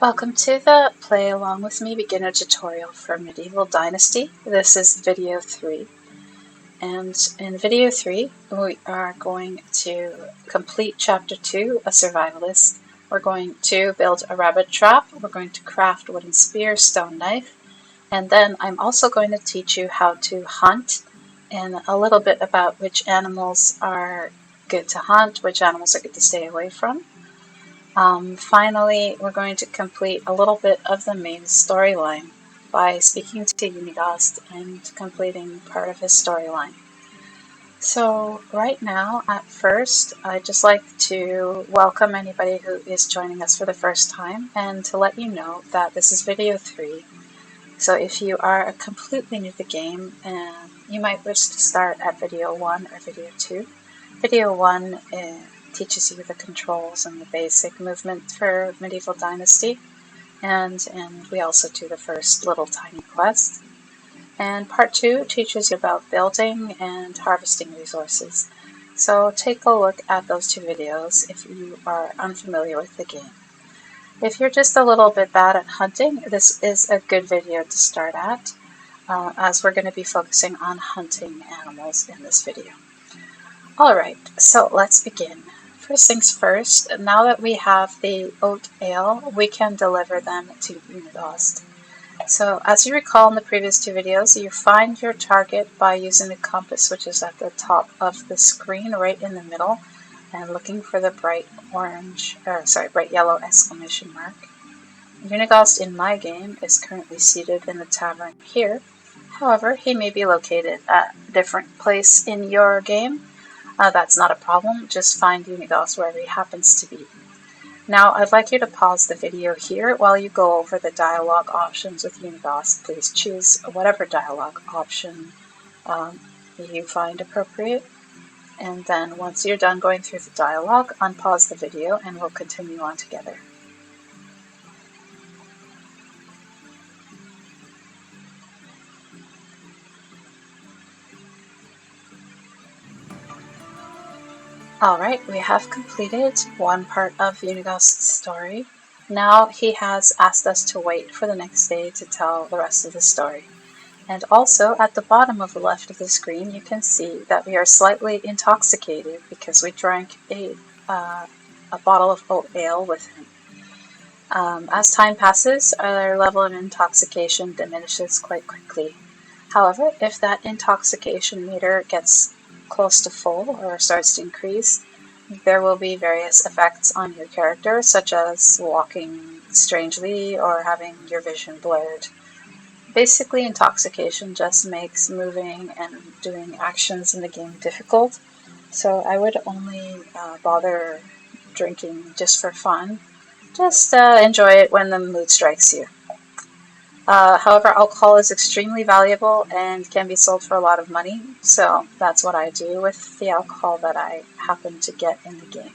Welcome to the Play Along With Me beginner tutorial for Medieval Dynasty. This is video 3. And in video 3, we are going to complete chapter 2, a survivalist. We're going to build a rabbit trap. We're going to craft wooden spear, stone knife. And then I'm also going to teach you how to hunt and a little bit about which animals are good to hunt, which animals are good to stay away from. Finally, we're going to complete a little bit of the main storyline by speaking to Unigast and completing part of his storyline. So right now, at first, I'd just like to welcome anybody who is joining us for the first time and to let you know that this is video 3. So if you are completely new to the game, you might wish to start at video 1 or video 2. Video 1 teaches you the controls and the basic movement for Medieval Dynasty, and we also do the first little tiny quest. And part 2 teaches you about building and harvesting resources. So take a look at those 2 videos if you are unfamiliar with the game. If you're just a little bit bad at hunting, this is a good video to start at, as we're going to be focusing on hunting animals in this video. Alright, so let's begin. First things first, now that we have the oat ale, we can deliver them to Unigast. So as you recall in the previous 2 videos, you find your target by using the compass, which is at the top of the screen, right in the middle, and looking for the bright yellow exclamation mark. Unigast in my game is currently seated in the tavern here. However, he may be located at a different place in your game. That's not a problem, just find Unigast wherever he happens to be. Now, I'd like you to pause the video here while you go over the dialogue options with Unigast. Please choose whatever dialogue option you find appropriate. And then once you're done going through the dialogue, unpause the video and we'll continue on together. Alright, we have completed one part of Unigast's story. Now he has asked us to wait for the next day to tell the rest of the story. And also, at the bottom of the left of the screen, you can see that we are slightly intoxicated because we drank a bottle of oat ale with him. As time passes, our level of intoxication diminishes quite quickly. However, if that intoxication meter gets close to full or starts to increase, there will be various effects on your character, such as walking strangely or having your vision blurred. Basically, intoxication just makes moving and doing actions in the game difficult, so I would only bother drinking just for fun. Just enjoy it when the mood strikes you. However, alcohol is extremely valuable and can be sold for a lot of money, so that's what I do with the alcohol that I happen to get in the game.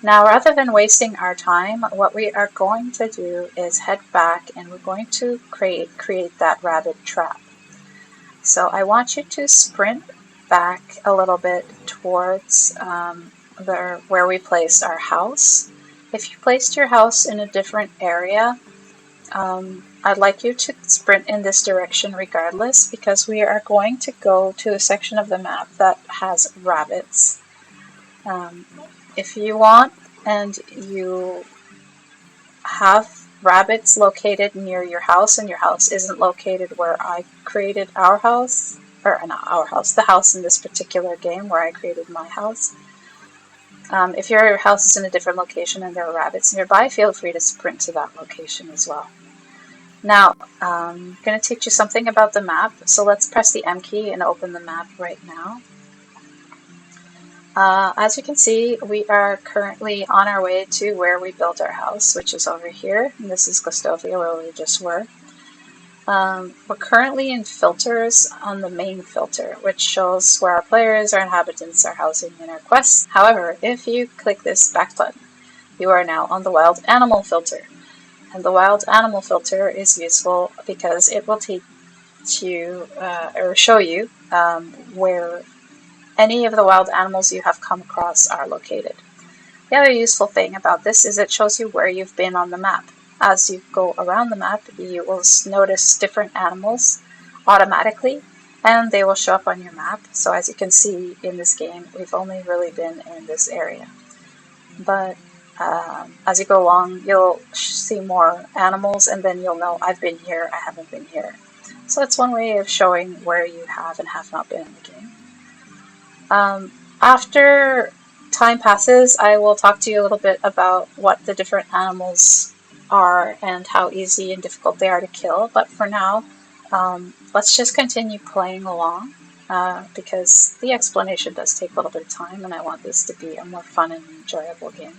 Now, rather than wasting our time, what we are going to do is head back and we're going to create that rabbit trap. So I want you to sprint back a little bit towards where we placed our house. If you placed your house in a different area, I'd like you to sprint in this direction regardless, because we are going to go to a section of the map that has rabbits. If you want and you have rabbits located near your house and your house isn't located where I created our house, or not our house, the house in this particular game where I created my house. If your house is in a different location and there are rabbits nearby, feel free to sprint to that location as well. Now, I'm going to teach you something about the map, so let's press the M key and open the map right now. As you can see, we are currently on our way to where we built our house, which is over here, and this is Gostovia, where we just were. We're currently in filters on the main filter, which shows where our players, our inhabitants, are housing in our quests. However, if you click this back button, you are now on the wild animal filter. And the wild animal filter is useful because it will teach you or show you where any of the wild animals you have come across are located. The other useful thing about this is it shows you where you've been on the map. as you go around the map, you will notice different animals automatically, and they will show up on your map. So as you can see in this game, we've only really been in this area. But as you go along, you'll see more animals, and then you'll know I've been here, I haven't been here. So it's one way of showing where you have and have not been in the game. After time passes, I will talk to you a little bit about what the different animals are and how easy and difficult they are to kill. But for now, let's just continue playing along because the explanation does take a little bit of time, and I want this to be a more fun and enjoyable game.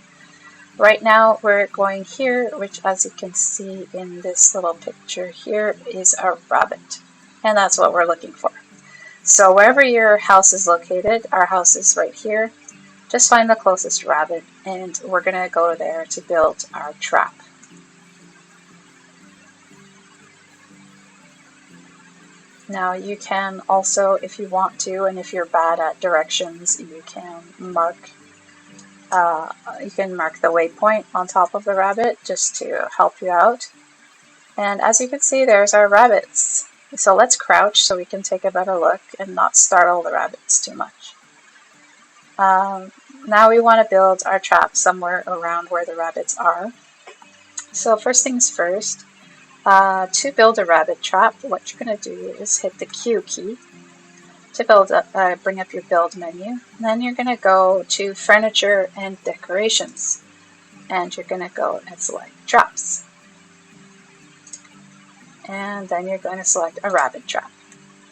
Right now we're going here, which as you can see in this little picture here is a rabbit, and that's what we're looking for. So wherever your house is located, our house is right here, just find the closest rabbit and we're going to go there to build our trap. Now you can also, if you want to, and if you're bad at directions, you can mark the waypoint on top of the rabbit just to help you out. And as you can see, there's our rabbits. So let's crouch so we can take a better look and not startle the rabbits too much. Now we want to build our trap somewhere around where the rabbits are. So first things first, to build a rabbit trap, what you're going to do is hit the Q key to bring up your build menu. And then you're going to go to Furniture and Decorations, and you're going to go and select Traps. And then you're going to select a rabbit trap.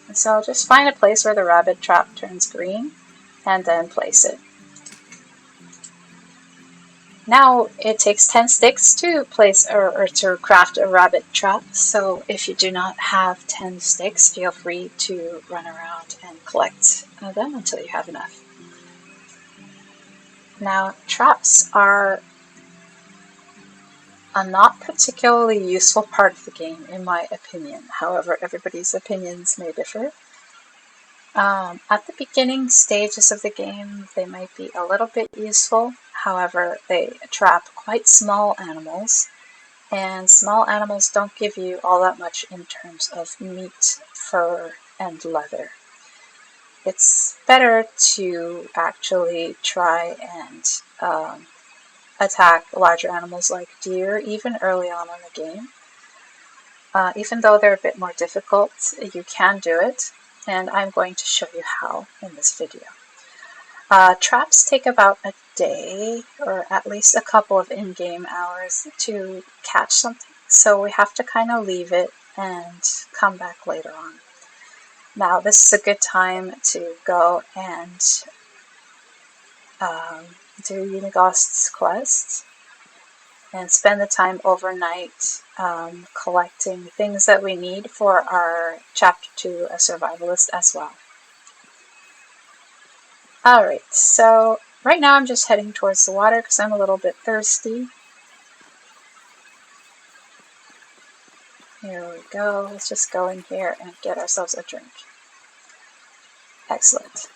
And so just find a place where the rabbit trap turns green, and then place it. Now it takes 10 sticks to place or to craft a rabbit trap, so if you do not have 10 sticks, feel free to run around and collect them until you have enough. Now traps are a not particularly useful part of the game in my opinion, however everybody's opinions may differ. At the beginning stages of the game, they might be a little bit useful. However, they trap quite small animals, and small animals don't give you all that much in terms of meat, fur, and leather. It's better to actually try and attack larger animals like deer even early on in the game. Even though they're a bit more difficult, you can do it, and I'm going to show you how in this video. Traps take about a day, or at least a couple of in-game hours to catch something, so we have to kind of leave it and come back later on. Now this is a good time to go and do Unigost's quest and spend the time overnight collecting things that we need for our Chapter 2, A Survivalist as well. Alright, so right now I'm just heading towards the water because I'm a little bit thirsty. Here we go, let's just go in here and get ourselves a drink. Excellent.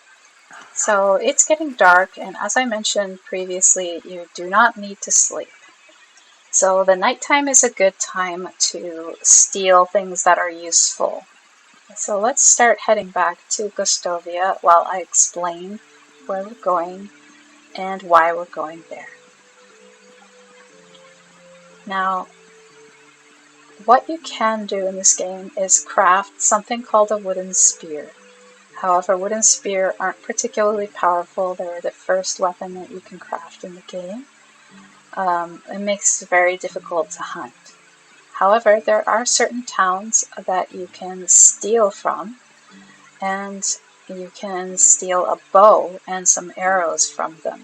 So it's getting dark, and as I mentioned previously, you do not need to sleep. So the nighttime is a good time to steal things that are useful. So let's start heading back to Gustovia while I explain where we're going and why we're going there. Now, what you can do in this game is craft something called a wooden spear. However, wooden spear aren't particularly powerful. They're the first weapon that you can craft in the game. It makes it very difficult to hunt. However, there are certain towns that you can steal from, and you can steal a bow and some arrows from them.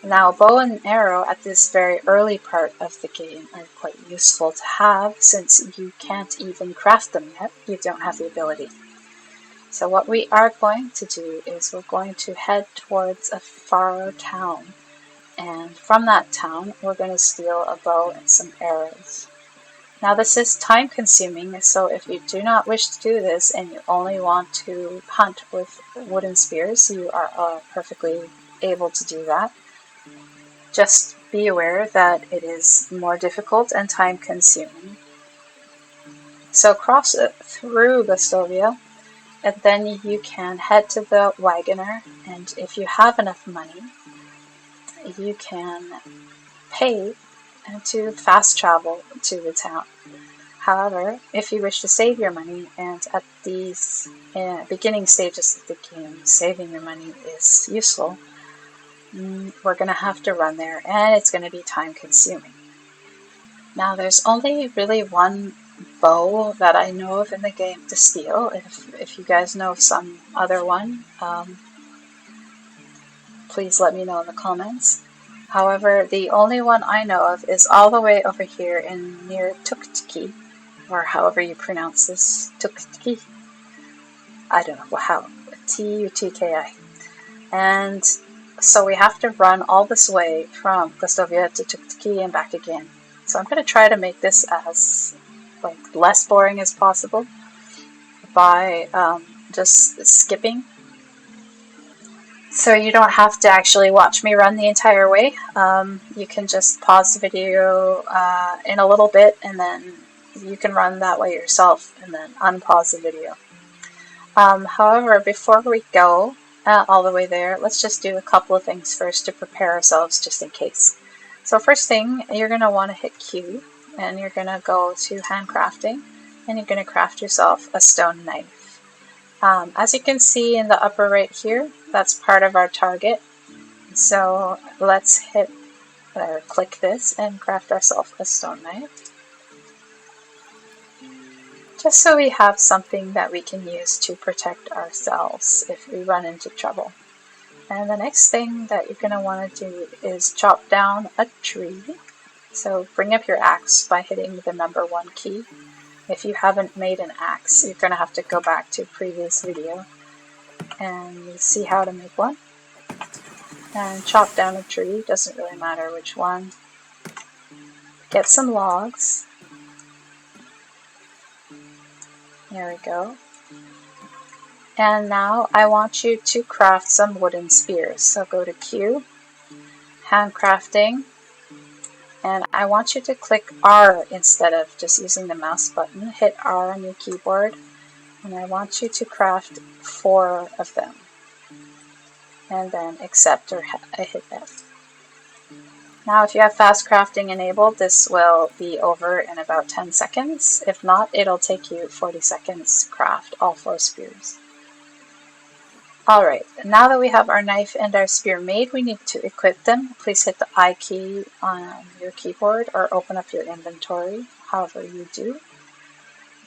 Now, bow and arrow at this very early part of the game are quite useful to have since you can't even craft them yet. You don't have the ability. So what we are going to do is we're going to head towards a far town, and from that town we're going to steal a bow and some arrows. Now this is time consuming, so if you do not wish to do this and you only want to hunt with wooden spears, you are perfectly able to do that. Just be aware that it is more difficult and time consuming. So cross it through Gostovia, and then you can head to the Wagoner, and if you have enough money, you can pay to fast travel to the town. However, if you wish to save your money, and at these beginning stages of the game, saving your money is useful, we're going to have to run there, and it's going to be time consuming. Now, there's only really one bow that I know of in the game to steal. If you guys know of some other one, please let me know in the comments. However, the only one I know of is all the way over here in near Tuktiki, or however you pronounce this, Tuktiki. I don't know how, T-U-T-K-I. And so we have to run all this way from Gostovia to Tuktiki and back again. So I'm going to try to make this as less boring as possible by just skipping. So you don't have to actually watch me run the entire way. You can just pause the video in a little bit, and then you can run that way yourself, and then unpause the video. However, before we go all the way there, let's just do a couple of things first to prepare ourselves just in case. So first thing, you're going to want to hit Q, and you're going to go to handcrafting, and you're going to craft yourself a stone knife. As you can see in the upper right here, that's part of our target. So let's hit or click this and craft ourselves a stone knife. Just so we have something that we can use to protect ourselves if we run into trouble. And the next thing that you're going to want to do is chop down a tree. So bring up your axe by hitting the number 1 key. If you haven't made an axe, you're going to have to go back to a previous video and see how to make one. And chop down a tree, doesn't really matter which one. Get some logs. There we go. And now I want you to craft some wooden spears. So go to Q, handcrafting, and I want you to click R instead of just using the mouse button. Hit R on your keyboard, and I want you to craft 4 of them. And then accept or hit F. Now if you have fast crafting enabled, this will be over in about 10 seconds. If not, it'll take you 40 seconds to craft all 4 spears. Alright, now that we have our knife and our spear made, we need to equip them. Please hit the I key on your keyboard or open up your inventory, however you do.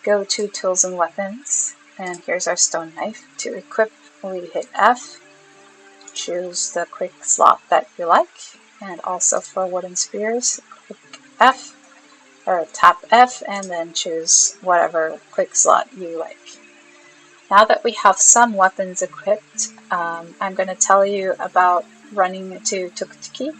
Go to Tools and Weapons, and here's our stone knife. To equip, we hit F, choose the quick slot that you like, and also for wooden spears, click F, or tap F, and then choose whatever quick slot you like. Now that we have some weapons equipped, I'm going to tell you about running to Tuktiki.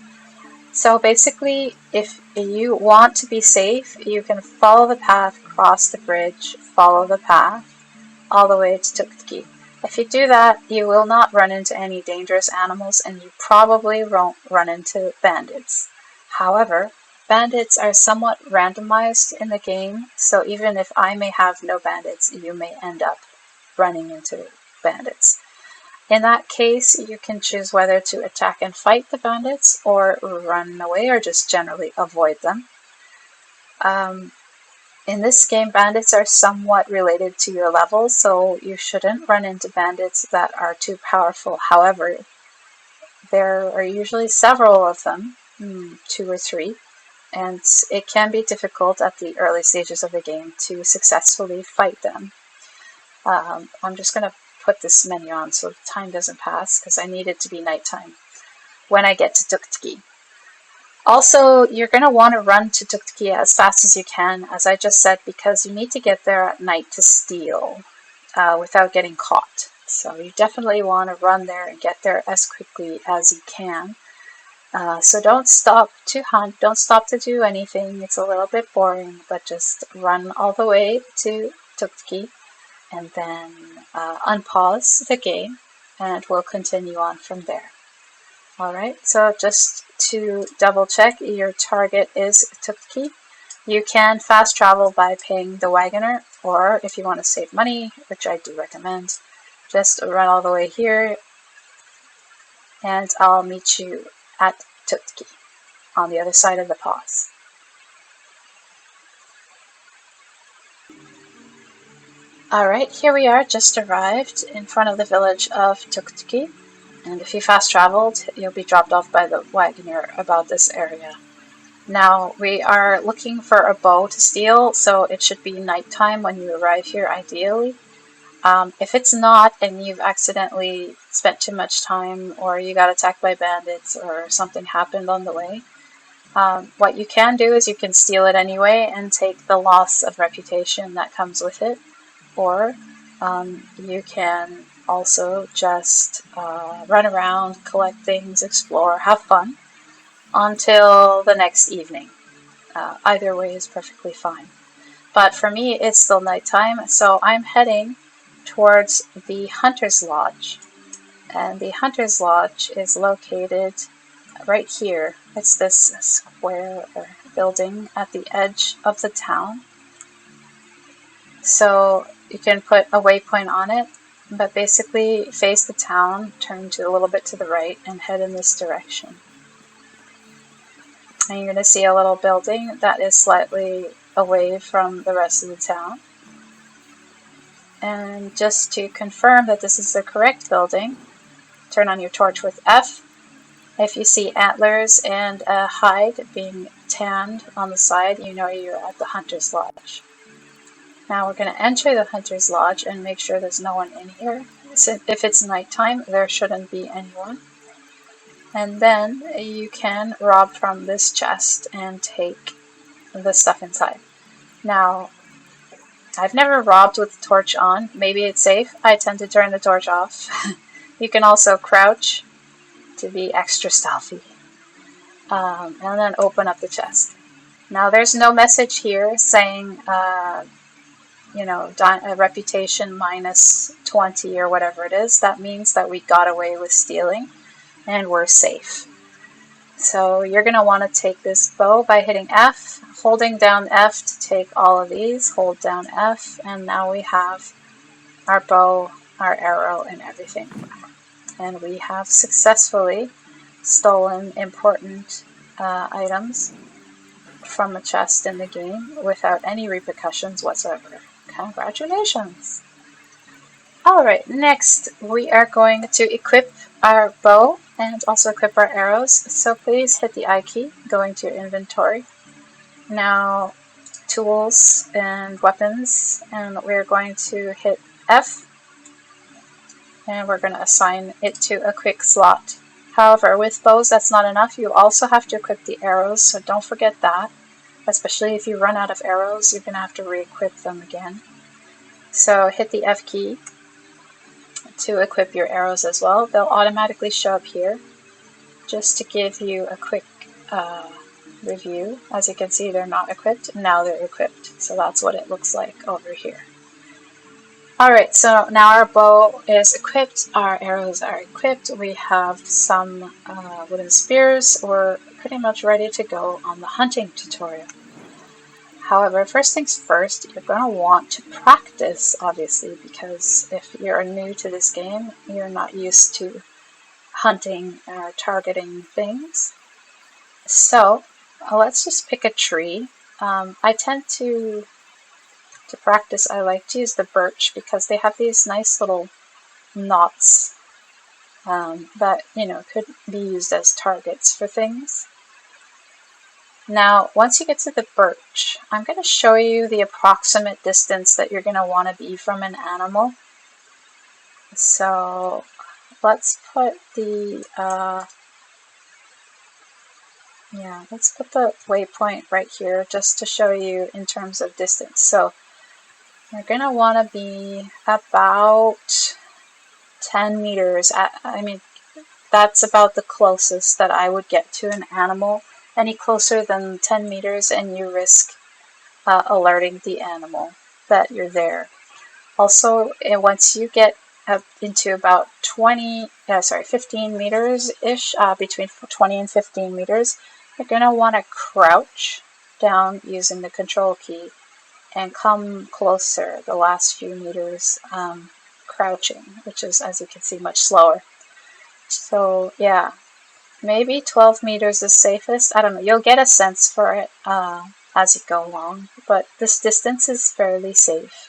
So basically, if you want to be safe, you can follow the path, cross the bridge, follow the path, all the way to Tuktiki. If you do that, you will not run into any dangerous animals, and you probably won't run into bandits. However, bandits are somewhat randomized in the game, so even if I may have no bandits, you may end up running into bandits. In that case, you can choose whether to attack and fight the bandits or run away or just generally avoid them. In this game, bandits are somewhat related to your level, so you shouldn't run into bandits that are too powerful. However, there are usually several of them, 2 or 3, and it can be difficult at the early stages of the game to successfully fight them. I'm just going to put this menu on so the time doesn't pass because I need it to be nighttime when I get to Tuktiki. Also, you're going to want to run to Tuktiki as fast as you can, as I just said, because you need to get there at night to steal without getting caught. So you definitely want to run there and get there as quickly as you can. So don't stop to hunt, don't stop to do anything. It's a little bit boring, but just run all the way to Tuktiki and then unpause the game, and we'll continue on from there. Alright, so just to double check, your target is Tukki. You can fast travel by paying the wagoner, or if you want to save money, which I do recommend, just run all the way here and I'll meet you at Tukki on the other side of the pause. Alright, here we are, just arrived in front of the village of Tukki. And if you fast traveled, you'll be dropped off by the wagoner about this area. Now, we are looking for a bow to steal, so it should be nighttime when you arrive here, ideally. If it's not, and you've accidentally spent too much time, or you got attacked by bandits, or something happened on the way, what you can do is you can steal it anyway and take the loss of reputation that comes with it. Or you can also just run around, collect things, explore, have fun until the next evening. Either way is perfectly fine. But for me, it's still nighttime, so I'm heading towards the Hunter's Lodge. And the Hunter's Lodge is located right here. It's this square or building at the edge of the town. So you can put a waypoint on it, but basically face the town, turn to a little bit to the right, and head in this direction. And you're going to see a little building that is slightly away from the rest of the town. And just to confirm that this is the correct building, turn on your torch with F. If you see antlers and a hide being tanned on the side, you know you're at the Hunter's Lodge. Now we're going to enter the Hunter's Lodge and make sure there's no one in here. So if it's nighttime, there shouldn't be anyone. And then you can rob from this chest and take the stuff inside. Now, I've never robbed with the torch on. Maybe it's safe. I tend to turn the torch off. You can also crouch to be extra stealthy. And then open up the chest. Now there's no message here saying a reputation minus 20 or whatever it is. That means that we got away with stealing and we're safe. So you're going to want to take this bow by hitting F, holding down F to take all of these, hold down F, and now we have our bow, our arrow, and everything. And we have successfully stolen important items from a chest in the game without any repercussions whatsoever. Congratulations! Alright, next we are going to equip our bow and also equip our arrows. So please hit the I key, go into your inventory. Now, tools and weapons, and we're going to hit F. And we're going to assign it to a quick slot. However, with bows that's not enough, you also have to equip the arrows, so don't forget that. Especially if you run out of arrows, you're going to have to re-equip them again. So hit the F key to equip your arrows as well. They'll automatically show up here. Just to give you a quick review, as you can see they're not equipped, now they're equipped. So that's what it looks like over here. Alright, so now our bow is equipped, our arrows are equipped, we have some wooden spears, we're pretty much ready to go on the hunting tutorial. However, first things first, you're going to want to practice, obviously, because if you're new to this game, you're not used to hunting or targeting things. So, let's just pick a tree. I tend to practice, I like to use the birch because they have these nice little knots that, could be used as targets for things. Now, once you get to the birch, I'm going to show you the approximate distance that you're going to want to be from an animal. So, let's put the waypoint right here just to show you in terms of distance. So, you're going to want to be about 10 meters. That's about the closest that I would get to an animal. Any closer than 10 meters and you risk alerting the animal that you're there. Also, once you get up into about 15 meters-ish, between 20 and 15 meters, you're going to want to crouch down using the control key and come closer the last few meters crouching, which is, as you can see, much slower. So yeah, maybe 12 meters is safest. I don't know, you'll get a sense for it as you go along, but this distance is fairly safe.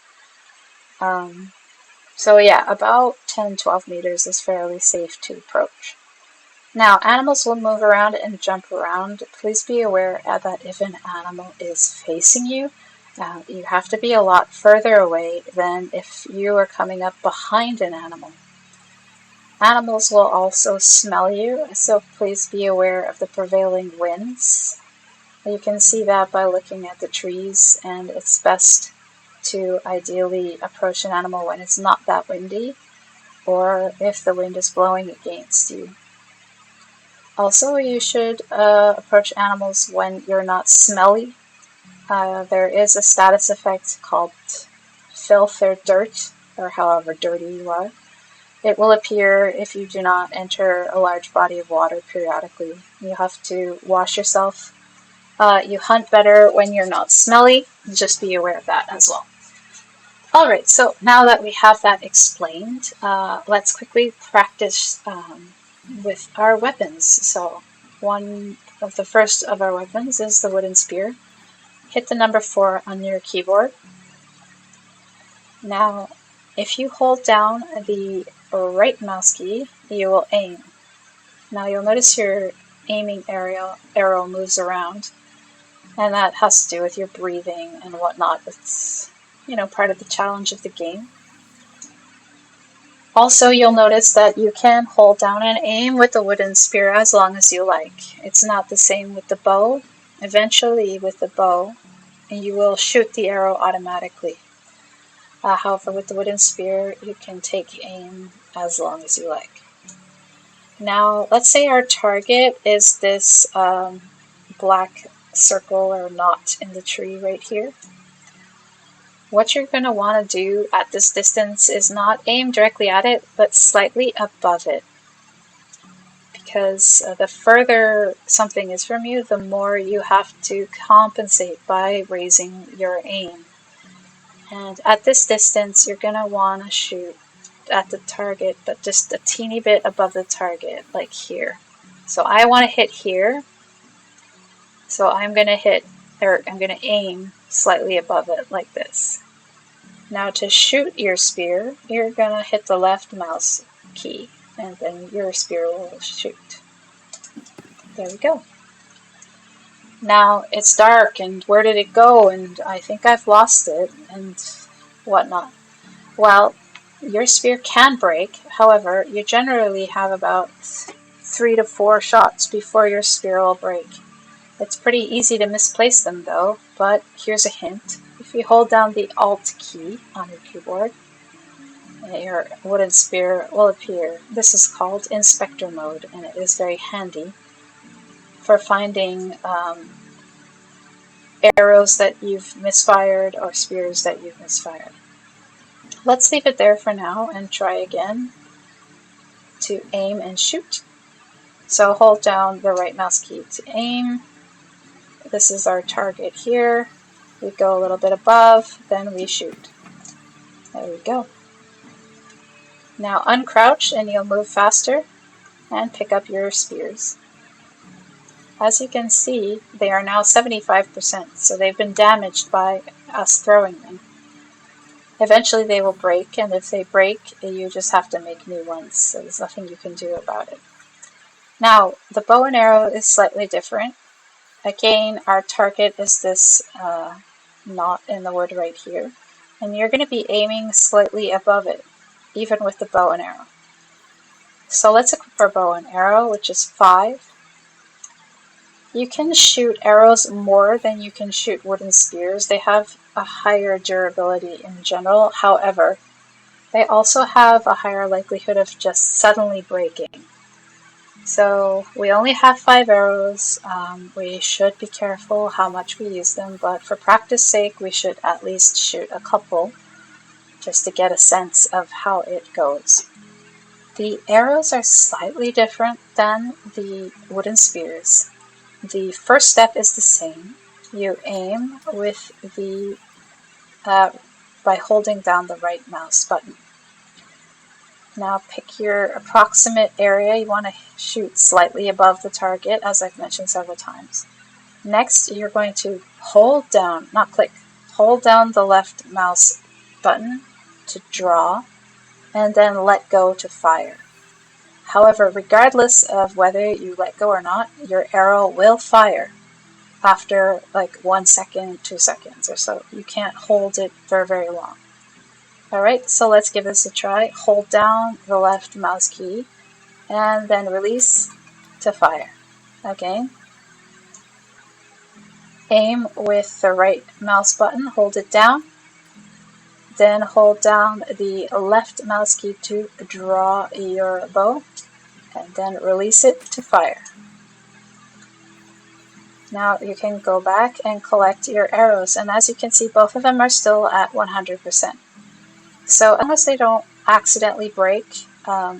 So yeah, about 10-12 meters is fairly safe to approach. Now, animals will move around and jump around. Please be aware that if an animal is facing you, you have to be a lot further away than if you are coming up behind an animal. Animals will also smell you, so please be aware of the prevailing winds. You can see that by looking at the trees, and it's best to ideally approach an animal when it's not that windy, or if the wind is blowing against you. Also, you should approach animals when you're not smelly. There is a status effect called filth or dirt, or however dirty you are. It will appear if you do not enter a large body of water periodically. You have to wash yourself. You hunt better when you're not smelly. Just be aware of that as well. Alright, so now that we have that explained, let's quickly practice with our weapons. So one of the first of our weapons is the wooden spear. Hit the number 4 on your keyboard. Now, if you hold down the right mouse key, you will aim. Now you'll notice your aiming arrow moves around, and that has to do with your breathing and whatnot. It's, part of the challenge of the game. Also, you'll notice that you can hold down and aim with the wooden spear as long as you like. It's not the same with the bow. Eventually, with the bow, you will shoot the arrow automatically. However, with the wooden spear, you can take aim as long as you like. Now, let's say our target is this black circle or knot in the tree right here. What you're going to want to do at this distance is not aim directly at it, but slightly above it. Because the further something is from you, the more you have to compensate by raising your aim. And at this distance, you're going to want to shoot at the target, but just a teeny bit above the target, like here. So I want to hit here. So I'm going to aim slightly above it, like this. Now to shoot your spear, you're going to hit the left mouse key, and then your spear will shoot. There we go. Now it's dark, and where did it go? And I think I've lost it, and whatnot. Well, your spear can break. However, you generally have about 3 to 4 shots before your spear will break. It's pretty easy to misplace them though, but here's a hint. If you hold down the Alt key on your keyboard, your wooden spear will appear. This is called Inspector Mode, and it is very handy for finding arrows that you've misfired or spears that you've misfired. Let's leave it there for now and try again to aim and shoot. So hold down the right mouse key to aim. This is our target here. We go a little bit above, then we shoot. There we go. Now uncrouch and you'll move faster and pick up your spears. As you can see, they are now 75%, so they've been damaged by us throwing them. Eventually they will break, and if they break, you just have to make new ones, so there's nothing you can do about it. Now, the bow and arrow is slightly different. Again, our target is this knot in the wood right here, and you're going to be aiming slightly above it, even with the bow and arrow. So let's equip our bow and arrow, which is 5. You can shoot arrows more than you can shoot wooden spears. They have a higher durability in general. However, they also have a higher likelihood of just suddenly breaking. So we only have 5 arrows. We should be careful how much we use them, but for practice sake, we should at least shoot a couple just to get a sense of how it goes. The arrows are slightly different than the wooden spears. The first step is the same. You aim with the by holding down the right mouse button. Now pick your approximate area. You want to shoot slightly above the target, as I've mentioned several times. Next, you're going to hold down, not click, hold down the left mouse button to draw, and then let go to fire. However, regardless of whether you let go or not, your arrow will fire after like 1 second, 2 seconds or so. You can't hold it for very long. Alright, so let's give this a try. Hold down the left mouse key and then release to fire. Again, aim with the right mouse button, hold it down, then hold down the left mouse key to draw your bow, and then release it to fire. Now you can go back and collect your arrows, and as you can see, both of them are still at 100%. So unless they don't accidentally break,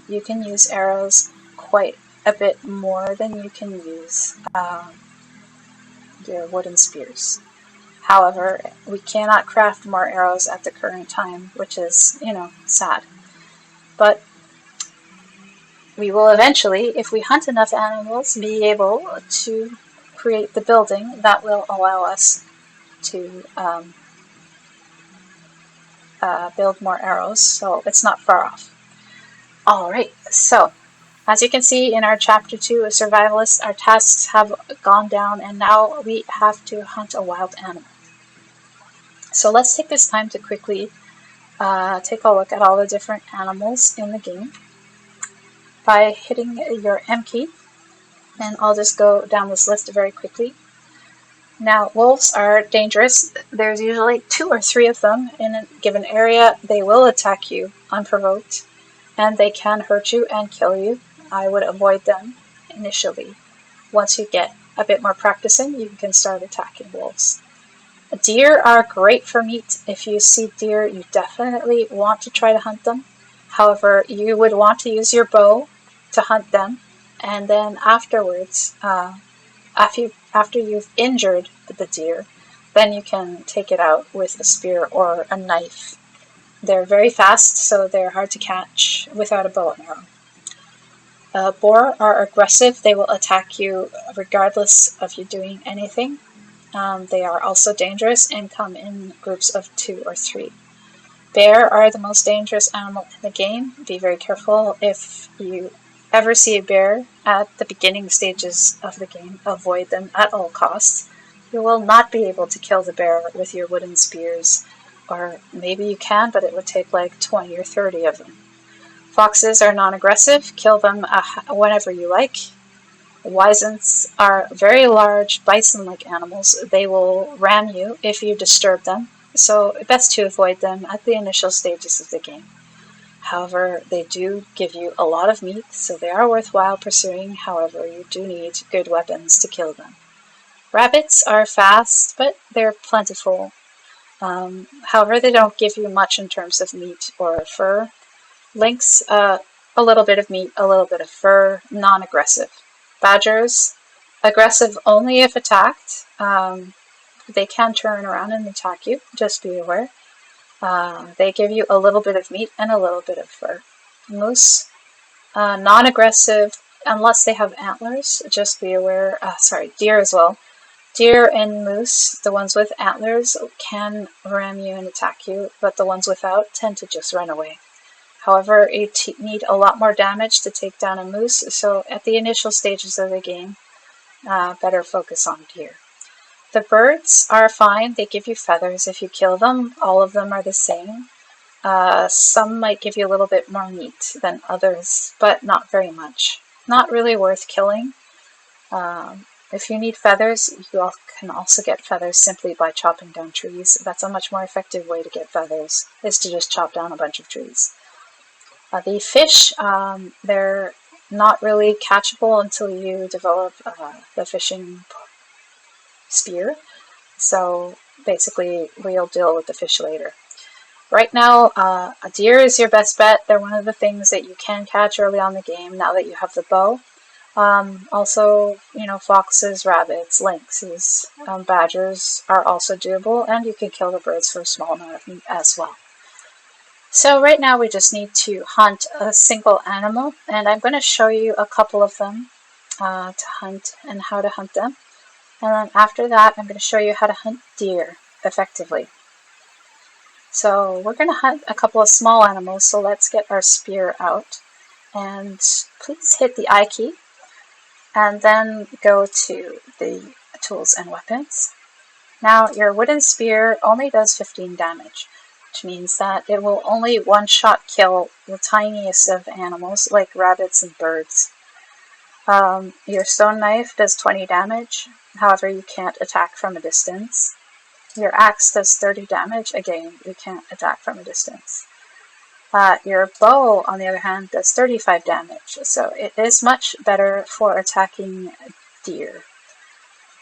you can use arrows quite a bit more than you can use your wooden spears. However, we cannot craft more arrows at the current time, which is, sad. But we will eventually, if we hunt enough animals, be able to create the building that will allow us to build more arrows, so it's not far off. Alright, so as you can see in our chapter 2 of Survivalist, our tasks have gone down and now we have to hunt a wild animal. So let's take this time to quickly take a look at all the different animals in the game by hitting your M key, and I'll just go down this list very quickly. Now, wolves are dangerous. There's usually 2 or 3 of them in a given area. They will attack you unprovoked, and they can hurt you and kill you. I would avoid them initially. Once you get a bit more practicing, you can start attacking wolves. Deer are great for meat. If you see deer, you definitely want to try to hunt them. However, you would want to use your bow to hunt them, and then afterwards, after you've injured the deer, then you can take it out with a spear or a knife. They're very fast, so they're hard to catch without a bow and arrow. Boar are aggressive. They will attack you regardless of you doing anything. They are also dangerous and come in groups of 2 or 3. Bear are the most dangerous animal in the game. Be very careful. If you ever see a bear at the beginning stages of the game, avoid them at all costs. You will not be able to kill the bear with your wooden spears, or maybe you can, but it would take like 20 or 30 of them. Foxes are non-aggressive. Kill them whenever you like. Wisents are very large bison-like animals. They will ram you if you disturb them, so best to avoid them at the initial stages of the game. However, they do give you a lot of meat, so they are worthwhile pursuing. However, you do need good weapons to kill them. Rabbits are fast, but they're plentiful. However, they don't give you much in terms of meat or fur. Lynx, a little bit of meat, a little bit of fur, non-aggressive. Badgers, aggressive only if attacked. They can turn around and attack you, just be aware. They give you a little bit of meat and a little bit of fur. Moose, non-aggressive unless they have antlers, just be aware. Deer as well. Deer and moose, the ones with antlers, can ram you and attack you, but the ones without tend to just run away. However, you need a lot more damage to take down a moose, so at the initial stages of the game, better focus on deer. The birds are fine. They give you feathers if you kill them. All of them are the same. Some might give you a little bit more meat than others, but not very much. Not really worth killing. If you need feathers, you can also get feathers simply by chopping down trees. That's a much more effective way to get feathers, is to just chop down a bunch of trees. The fish, they're not really catchable until you develop the fishing spear. So basically, we'll deal with the fish later. Right now, a deer is your best bet. They're one of the things that you can catch early on the game now that you have the bow. Also, foxes, rabbits, lynxes, badgers are also doable, and you can kill the birds for a small amount of meat as well. So right now we just need to hunt a single animal, and I'm going to show you a couple of them to hunt and how to hunt them. And then after that, I'm going to show you how to hunt deer effectively. So we're going to hunt a couple of small animals, so let's get our spear out. And please hit the I key, and then go to the tools and weapons. Now your wooden spear only does 15 damage, which means that it will only one-shot kill the tiniest of animals like rabbits and birds. Your stone knife does 20 damage, however you can't attack from a distance. Your axe does 30 damage, again you can't attack from a distance. Your bow, on the other hand, does 35 damage, so it is much better for attacking deer.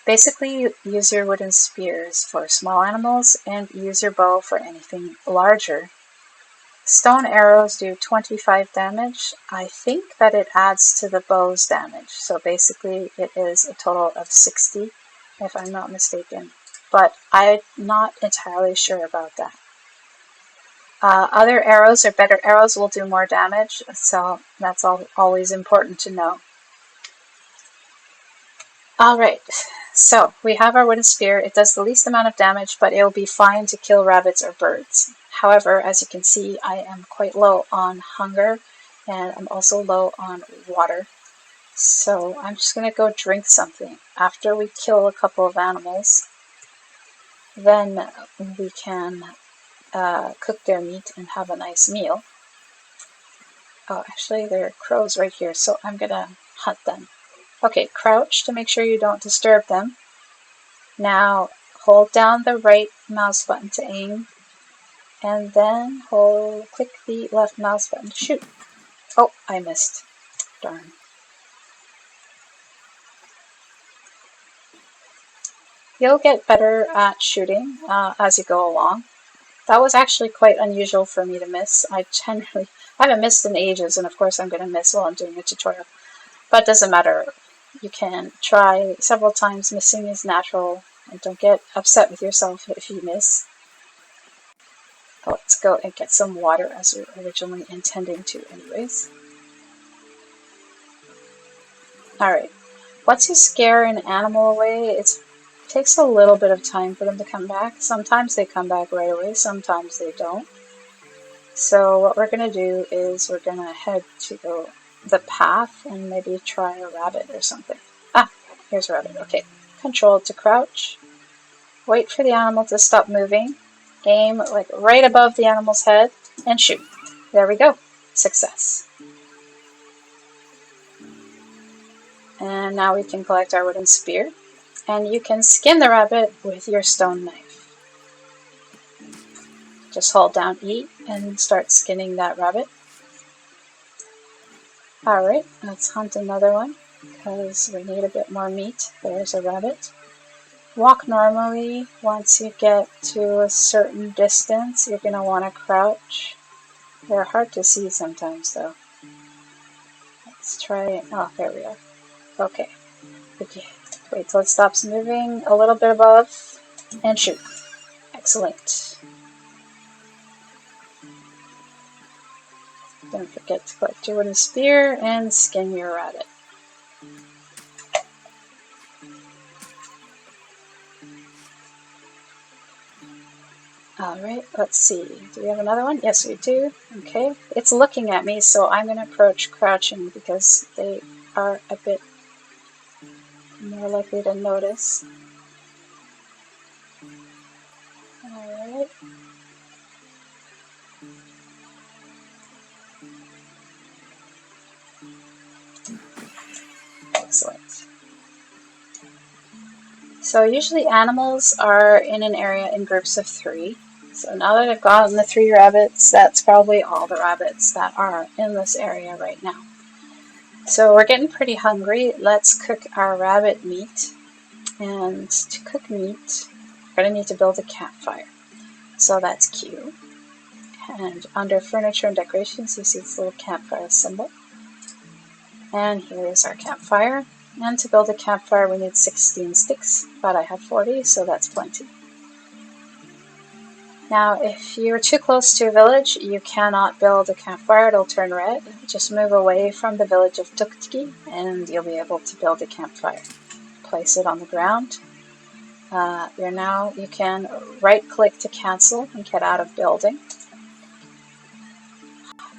Basically, use your wooden spears for small animals and use your bow for anything larger. Stone arrows do 25 damage. I think that it adds to the bow's damage, so basically it is a total of 60, if I'm not mistaken, but I'm not entirely sure about that. Other arrows or better arrows will do more damage, so that's always important to know. Alright, so we have our wooden spear. It does the least amount of damage, but it will be fine to kill rabbits or birds. However, as you can see, I am quite low on hunger, and I'm also low on water. So I'm just going to go drink something. After we kill a couple of animals, then we can cook their meat and have a nice meal. Oh, actually there are crows right here, so I'm gonna hunt them. Okay, crouch to make sure you don't disturb them. Now hold down the right mouse button to aim, and then click the left mouse button to shoot. Oh, I missed. Darn. You'll get better at shooting as you go along. That was actually quite unusual for me to miss. I haven't missed in ages, and of course I'm going to miss while I'm doing a tutorial. But it doesn't matter. You can try several times. Missing is natural, and don't get upset with yourself if you miss. Let's go and get some water as we were originally intending to anyways. Alright, once you scare an animal away, it takes a little bit of time for them to come back. Sometimes they come back right away, sometimes they don't. So what we're going to do is we're going to head to the path and maybe try a rabbit or something. Ah, here's a rabbit. Okay, control to crouch. Wait for the animal to stop moving. Aim like right above the animal's head and shoot. There we go. Success. And now we can collect our wooden spear. And you can skin the rabbit with your stone knife. Just hold down E and start skinning that rabbit. Alright, let's hunt another one because we need a bit more meat. There's a rabbit. Walk normally. Once you get to a certain distance, you're going to want to crouch. They're hard to see sometimes though. Let's try it. Oh, there we are. Okay. Wait till it stops moving a little bit above and shoot. Excellent. Don't forget to collect your wooden spear and skin your rabbit. Alright, let's see. Do we have another one? Yes, we do. Okay. It's looking at me, so I'm going to approach crouching because they are a bit more likely to notice. Alright. Excellent. So usually animals are in an area in groups of 3. So now that I've gotten the 3 rabbits, that's probably all the rabbits that are in this area right now. So we're getting pretty hungry. Let's cook our rabbit meat. And to cook meat, we're going to need to build a campfire. So that's Q. And under furniture and decorations, you see this little campfire symbol. And here is our campfire. And to build a campfire, we need 16 sticks, but I have 40, so that's plenty. Now, if you're too close to a village, you cannot build a campfire, it'll turn red. Just move away from the village of Tuktuki, and you'll be able to build a campfire. Place it on the ground. You can right-click to cancel and get out of building.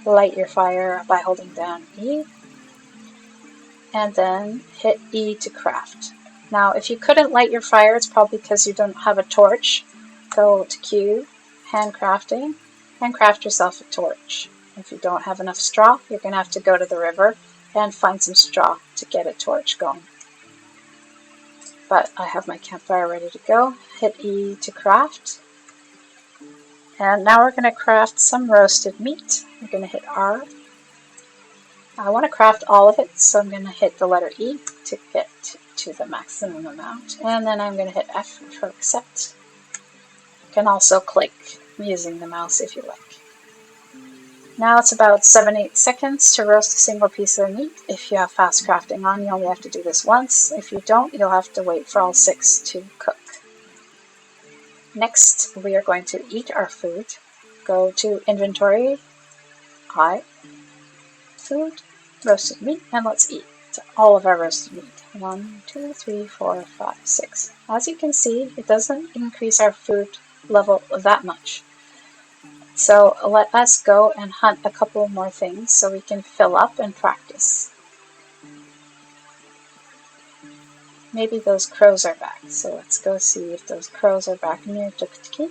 Light your fire by holding down E, and then hit E to craft. Now, if you couldn't light your fire, it's probably because you don't have a torch. Go to Q, handcrafting, and craft yourself a torch. If you don't have enough straw, you're going to have to go to the river and find some straw to get a torch going. But I have my campfire ready to go. Hit E to craft. And now we're going to craft some roasted meat. I'm going to hit R. I want to craft all of it, so I'm going to hit the letter E to get to the maximum amount. And then I'm going to hit F for accept. You can also click using the mouse if you like. Now it's about 7-8 seconds to roast a single piece of meat. If you have fast crafting on, you only have to do this once. If you don't, you'll have to wait for all 6 to cook. Next, we are going to eat our food. Go to inventory, I, food, roasted meat, and let's eat all of our roasted meat. 1, 2, 3, 4, 5, 6. As you can see, it doesn't increase our food level that much. So let us go and hunt a couple more things so we can fill up and practice. Maybe those crows are back, so let's go see if those crows are back near Tuktuki.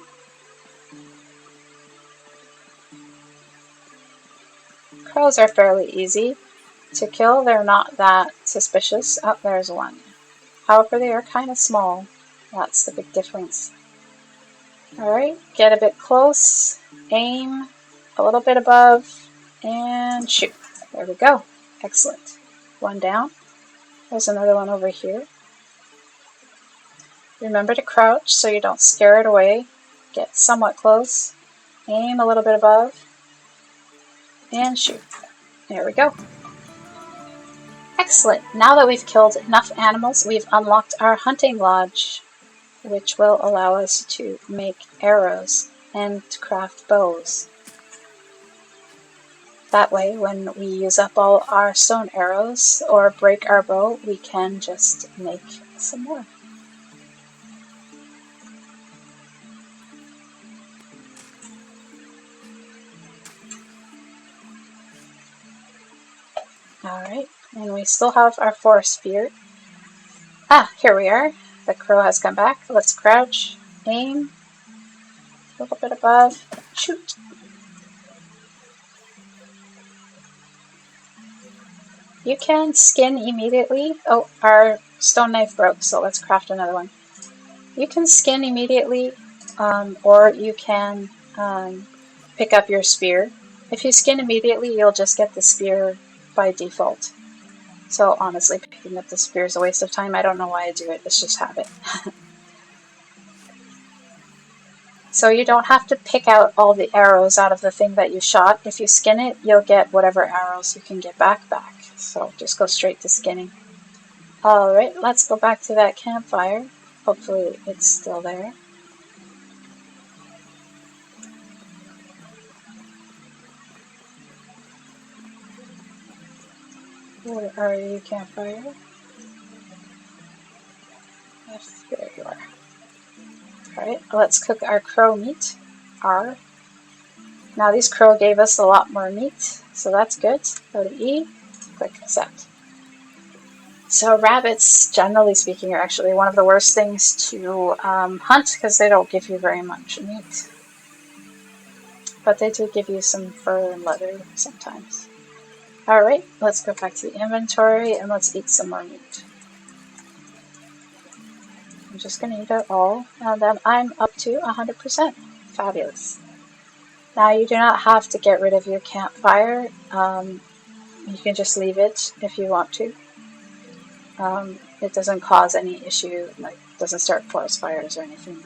Crows are fairly easy to kill, they're not that suspicious. Oh, there's one. However, they are kind of small. That's the big difference. Alright, get a bit close, aim a little bit above, and shoot. There we go. Excellent. One down. There's another one over here. Remember to crouch so you don't scare it away. Get somewhat close, aim a little bit above, and shoot. There we go. Excellent. Now that we've killed enough animals, we've unlocked our hunting lodge, which will allow us to make arrows and to craft bows. That way, when we use up all our stone arrows or break our bow, we can just make some more. Alright, and we still have our forest spear. Ah, here we are. The crow has come back. Let's crouch, aim, a little bit above, shoot. You can skin immediately. Oh, our stone knife broke, so let's craft another one. You can skin immediately, or you can pick up your spear. If you skin immediately, you'll just get the spear by default. So honestly, picking up the spear is a waste of time. I don't know why I do it, it's just habit. So you don't have to pick out all the arrows out of the thing that you shot. If you skin it, you'll get whatever arrows you can get back. So just go straight to skinning. Alright, let's go back to that campfire. Hopefully it's still there. Where are you, campfire? Yes, there you are. Alright, let's cook our crow meat. R. Now these crow gave us a lot more meat, so that's good. Go to E, click accept. So rabbits, generally speaking, are actually one of the worst things to hunt because they don't give you very much meat. But they do give you some fur and leather sometimes. Alright, let's go back to the inventory and let's eat some more meat. I'm just going to eat it all, and then I'm up to 100%. Fabulous. Now you do not have to get rid of your campfire. You can just leave it if you want to. It doesn't cause any issue, like doesn't start forest fires or anything.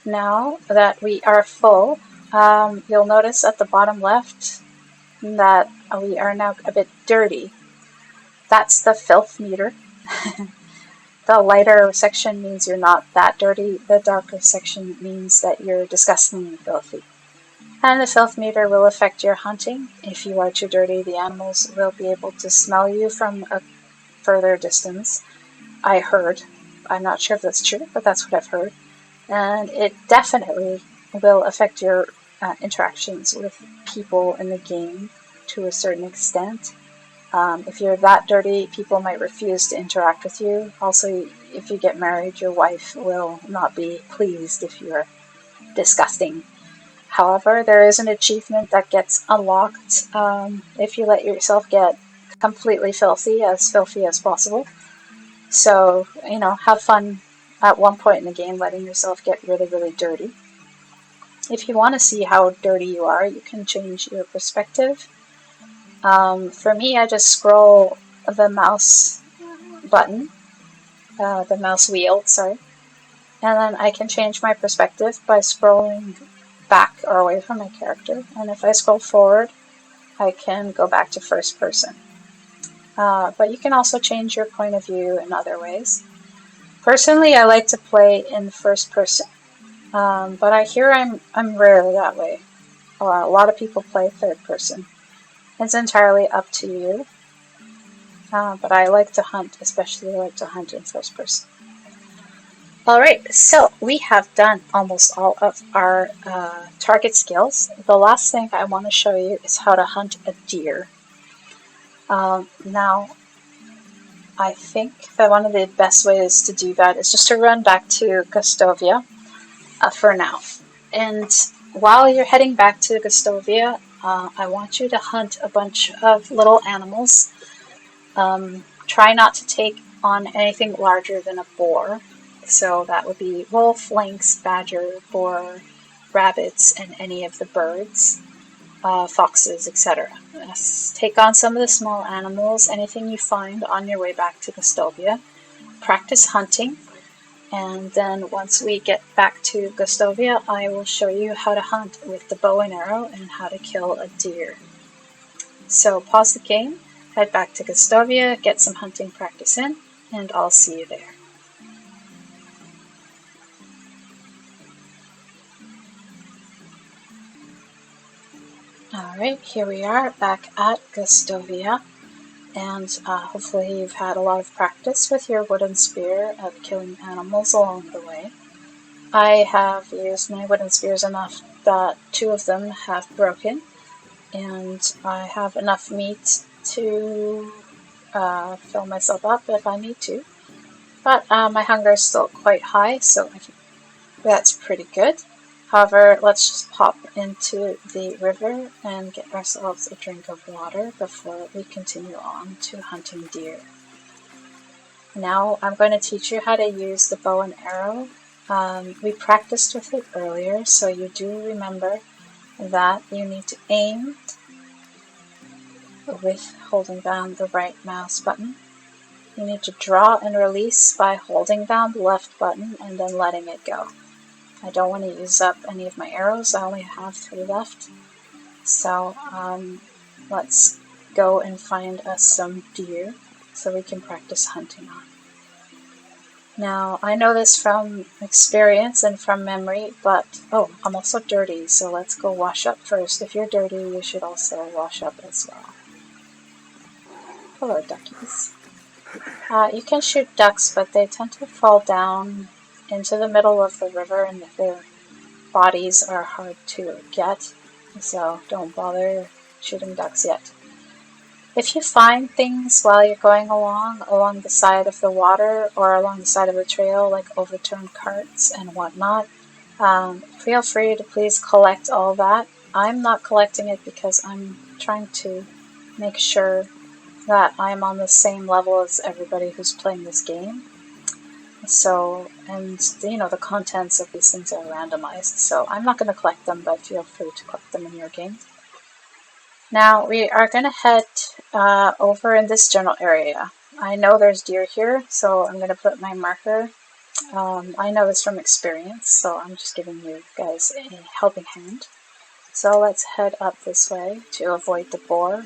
Now that we are full, you'll notice at the bottom left that we are now a bit dirty. That's the filth meter. The lighter section means you're not that dirty. The darker section means that you're disgustingly filthy. And the filth meter will affect your hunting. If you are too dirty, the animals will be able to smell you from a further distance. I heard. I'm not sure if that's true, but that's what I've heard. And it definitely will affect your interactions with people in the game to a certain extent. If you're that dirty, people might refuse to interact with you. Also, if you get married, your wife will not be pleased if you're disgusting. However, there is an achievement that gets unlocked if you let yourself get completely filthy as possible. So, have fun at one point in the game letting yourself get really, really dirty. If you want to see how dirty you are, you can change your perspective. For me, I just scroll the mouse button, the mouse wheel, sorry, and then I can change my perspective by scrolling back or away from my character. And if I scroll forward, I can go back to first person. But you can also change your point of view in other ways. Personally, I like to play in first person, but I hear I'm rare that way. A lot of people play third person. It's entirely up to you, but I like to hunt, especially like to hunt in first person. Alright, so we have done almost all of our target skills. The last thing I want to show you is how to hunt a deer. Now, I think that one of the best ways to do that is just to run back to Gustovia for now. And while you're heading back to Gustovia, I want you to hunt a bunch of little animals. Try not to take on anything larger than a boar. So that would be wolf, lynx, badger, boar, rabbits, and any of the birds, foxes, etc. Take on some of the small animals, anything you find on your way back to Gustovia. Practice hunting, and then once we get back to Gustovia, I will show you how to hunt with the bow and arrow and how to kill a deer. So pause the game, head back to Gustovia, get some hunting practice in, and I'll see you there. Alright, here we are back at Gustovia, and hopefully you've had a lot of practice with your wooden spear of killing animals along the way. I have used my wooden spears enough that 2 of them have broken, and I have enough meat to fill myself up if I need to. But my hunger is still quite high, so I think that's pretty good. However, let's just pop into the river and get ourselves a drink of water before we continue on to hunting deer. Now I'm going to teach you how to use the bow and arrow. We practiced with it earlier, so you do remember that you need to aim with holding down the right mouse button. You need to draw and release by holding down the left button and then letting it go. I don't want to use up any of my arrows, I only have 3 left. So let's go and find us some deer so we can practice hunting on. Now, I know this from experience and from memory, but I'm also dirty, so let's go wash up first. If you're dirty, you should also wash up as well. Hello, duckies. You can shoot ducks, but they tend to fall down into the middle of the river, and their bodies are hard to get, so don't bother shooting ducks yet. If you find things while you're going along the side of the water or along the side of the trail, like overturned carts and whatnot, feel free to please collect all that. I'm not collecting it because I'm trying to make sure that I'm on the same level as everybody who's playing this game. So, and the contents of these things are randomized, so I'm not going to collect them, but feel free to collect them in your game. Now, we are going to head over in this general area. I know there's deer here, so I'm going to put my marker. I know this from experience, so I'm just giving you guys a helping hand. So let's head up this way to avoid the boar.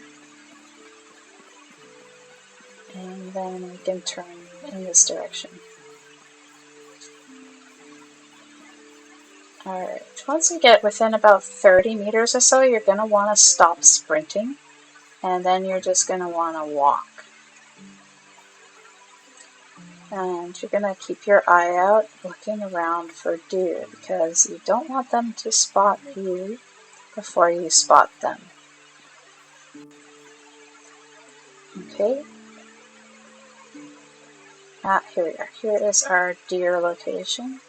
And then we can turn in this direction. Alright, once you get within about 30 meters or so, you're going to want to stop sprinting. And then you're just going to want to walk. And you're going to keep your eye out looking around for deer because you don't want them to spot you before you spot them. Okay. Here we are. Here is our deer location.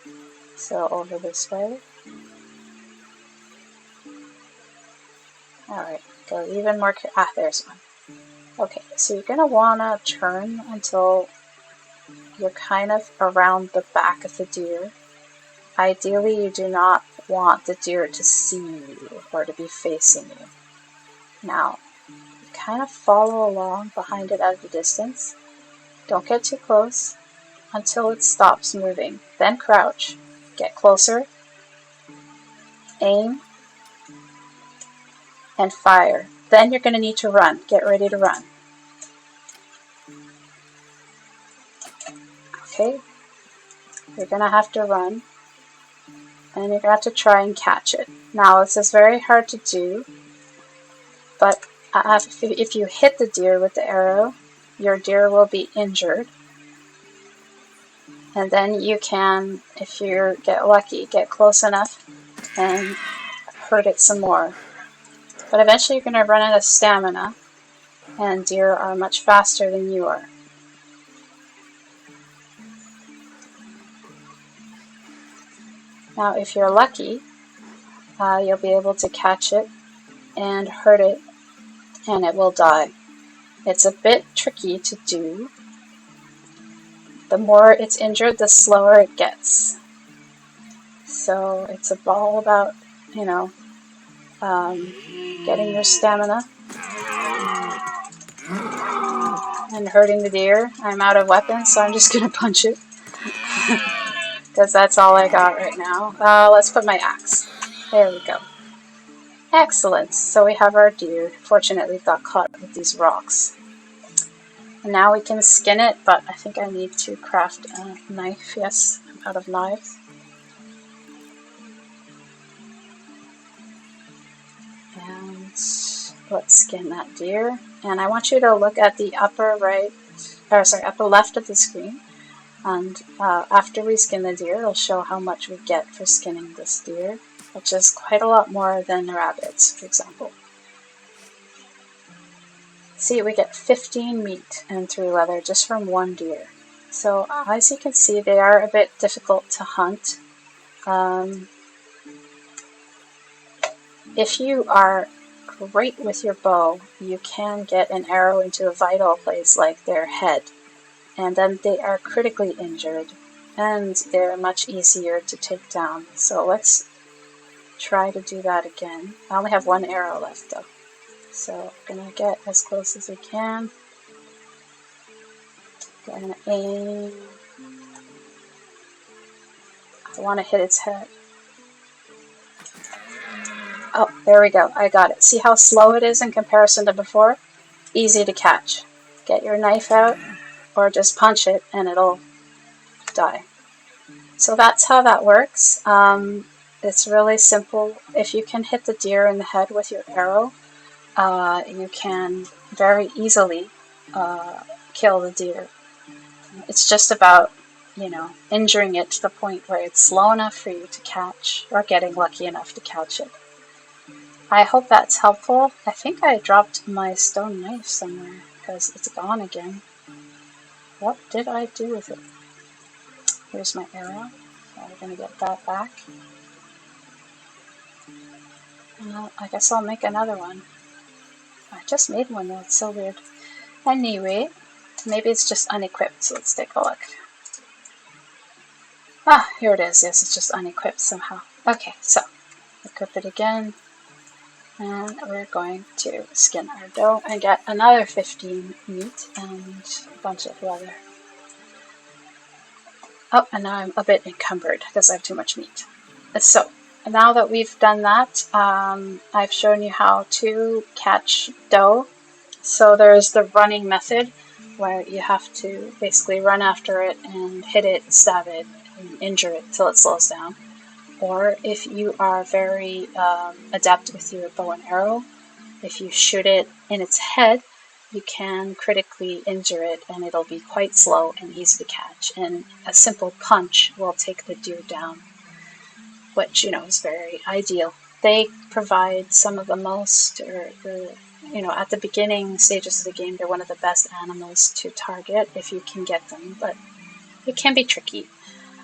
So over this way. Alright, go even more. There's one. Okay, so you're going to want to turn until you're kind of around the back of the deer. Ideally, you do not want the deer to see you or to be facing you. Now, kind of follow along behind it at a distance. Don't get too close until it stops moving. Then crouch. Get closer. Aim. And fire. Then you're going to need to run. Get ready to run. Okay, you're going to have to run, and you're going to have to try and catch it. Now, this is very hard to do, but if you hit the deer with the arrow, your deer will be injured. And then you can, if you get lucky, get close enough and hurt it some more. But eventually you're going to run out of stamina, and deer are much faster than you are. Now, if you're lucky, you'll be able to catch it and hurt it, and it will die. It's a bit tricky to do. The more it's injured, the slower it gets. So it's all about, getting your stamina and hurting the deer. I'm out of weapons, so I'm just going to punch it. Because that's all I got right now. Let's put my axe. There we go. Excellent. So we have our deer. Fortunately, it got caught with these rocks. And now we can skin it, but I think I need to craft a knife. Yes, I'm out of knives. And let's skin that deer. And I want you to look at the upper left of the screen. And after we skin the deer, it'll show how much we get for skinning this deer, which is quite a lot more than the rabbits, for example. See, we get 15 meat and 3 leather just from one deer. So as you can see, they are a bit difficult to hunt. If you are great with your bow, you can get an arrow into a vital place like their head. And then they are critically injured, and they're much easier to take down. So let's try to do that again. I only have 1 arrow left though, so I'm going to get as close as we can. Going to aim. I want to hit its head. Oh, there we go. I got it. See how slow it is in comparison to before? Easy to catch. Get your knife out, or just punch it and it'll die. So that's how that works. It's really simple. If you can hit the deer in the head with your arrow, you can very easily kill the deer. It's just about, injuring it to the point where it's slow enough for you to catch, or getting lucky enough to catch it. I hope that's helpful. I think I dropped my stone knife somewhere because it's gone again. What did I do with it? Here's my arrow. So we're going to get that back. I guess I'll make another one. I just made one though, it's so weird. Anyway, maybe it's just unequipped, so let's take a look. Ah, here it is. Yes, it's just unequipped somehow. Okay, so equip it again. And we're going to skin our dough and get another 15 meat and a bunch of leather. Oh, and now I'm a bit encumbered because I have too much meat. So, now that we've done that, I've shown you how to catch doe. So there's the running method, where you have to basically run after it and hit it, stab it, and injure it till it slows down. Or if you are very adept with your bow and arrow, if you shoot it in its head, you can critically injure it and it'll be quite slow and easy to catch. And a simple punch will take the deer down, which, is very ideal. They provide some of the most, at the beginning stages of the game, they're one of the best animals to target if you can get them, but it can be tricky.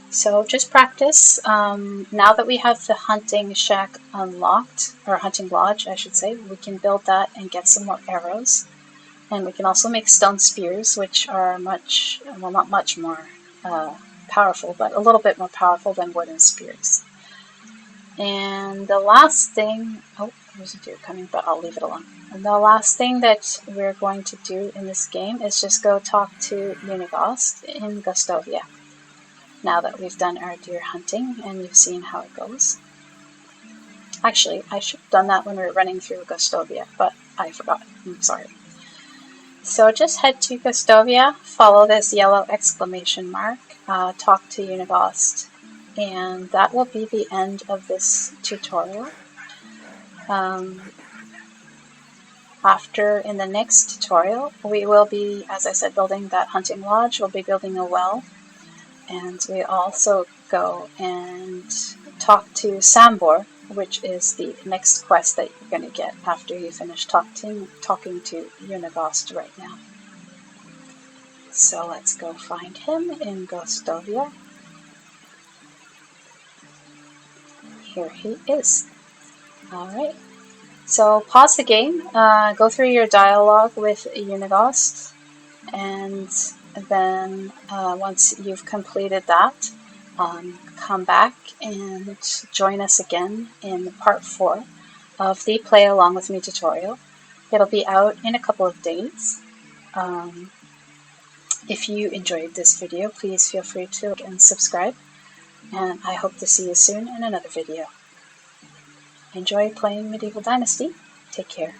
So just practice. Now that we have the hunting shack unlocked, or hunting lodge, I should say, we can build that and get some more arrows. And we can also make stone spears, which are not much more powerful, but a little bit more powerful than wooden spears. And the last thing, there's a deer coming, but I'll leave it alone. And the last thing that we're going to do in this game is just go talk to Unigost in Gustovia. Now that we've done our deer hunting and you've seen how it goes. Actually, I should have done that when we were running through Gustovia, but I forgot. I'm sorry. So just head to Gustovia, follow this yellow exclamation mark, talk to Unigost, and that will be the end of this tutorial. After, in the next tutorial, we will be, as I said, building that hunting lodge. We'll be building a well, and we also go and talk to Sambor, which is the next quest that you're going to get after you finish talking to Unigost right now. So let's go find him in Gustovia. Here he is. Alright, so pause the game, go through your dialogue with Unigost, and then once you've completed that, come back and join us again in part 4 of the Play Along With Me tutorial. It'll be out in a couple of days. If you enjoyed this video, please feel free to like and subscribe, and I hope to see you soon in another video. Enjoy playing Medieval Dynasty. Take care.